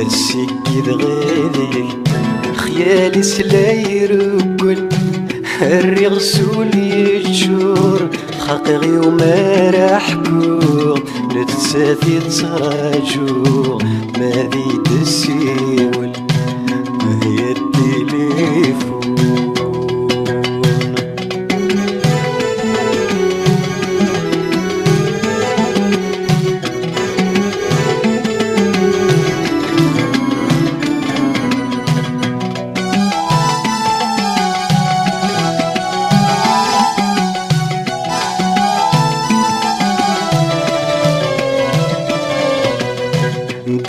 لسيكي غادي خيالي سلاير وكل الرغسول يجور خاقغي وما راحكو نتسافي تراجو ما ذي تسيول ما هي التليفون.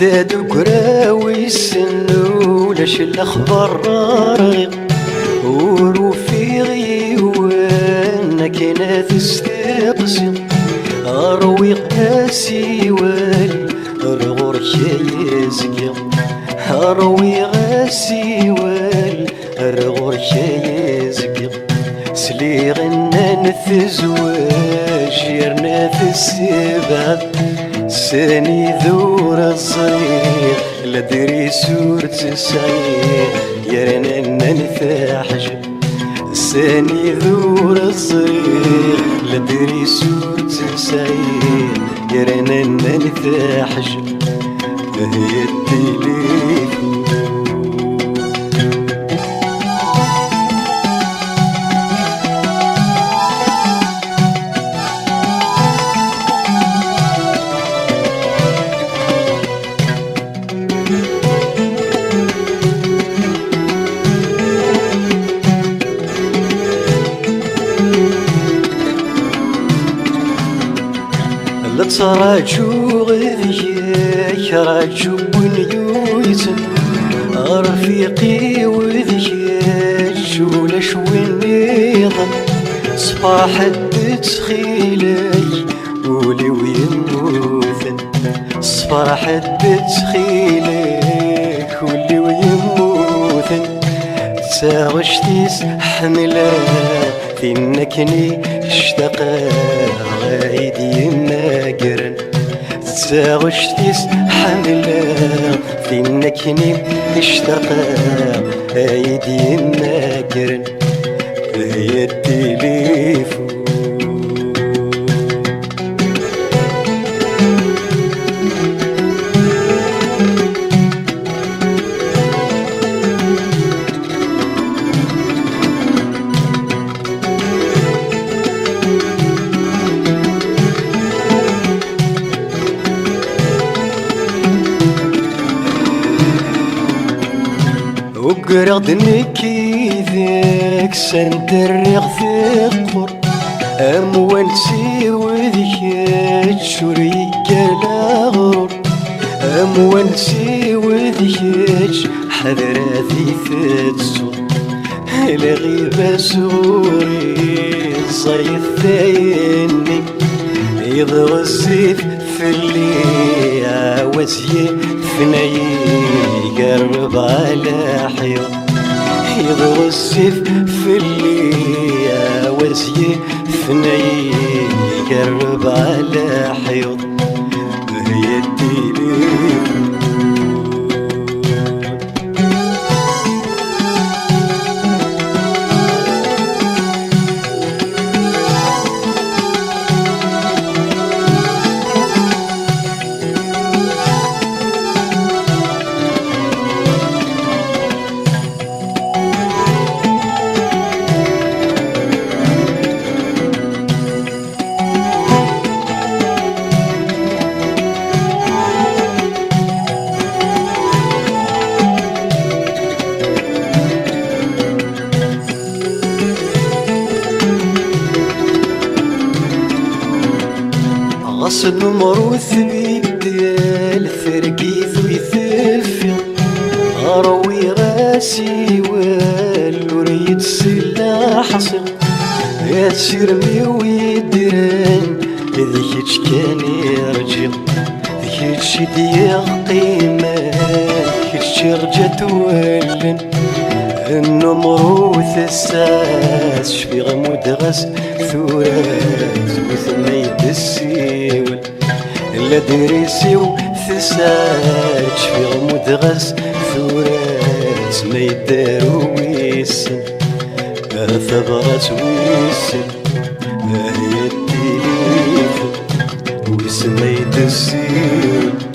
دادو كراوي السنو لاش الاخبار رغي وروفيغي وانا كاينه تستقسم اروي قاسي والي رغور يزقي اروي غاسي والي رغور يزقي سلي غنا نتزواج يرنا في السباب ساني ذور الصغير لا دري سورة الصغير يا رنا نفاحج ساني ذور الصغير لا دري سورة الصغير يا رنا نفاحج هي التليفون. تراجو غذيك راجو ونيويتن رفيقي وذيك شولاش وين صباح تخيلي ولي ويموثن صباح تخيلي ولي ويموثن تاغشتيس حملة فينكني اشتقى غايدي ناقرن تاغشتيس حملة فينكني اشتقى غايدي ناقرن هي التليفون. وقرض نكي ذاك سندرغ ثقر أموانسي وذيك شريك الأغرر أموانسي وذيك حذرة ذي فتسر الغيبة سوري صيف ثايني يضغى السيف في اللي عوزي فناي يقرب على حيط يضغى السيف في اللي عوزي فناي يقرب على حيط هي التليفون. غصن مروث بيدال ثرقيث ويثلفي غروي غاسي والوريد سلاح حصل يا تسيرمي ويدران ذيك كان يرجل ذيك ديال قيمة ذيك رجت ولن النمروث الساس شفي غمود غس ثورات وثني السيول لا دريسي تساج في غمود غاس ثورات ما يدار ويسن ثغرات ويسن هي التليفون ويسن ما يدسين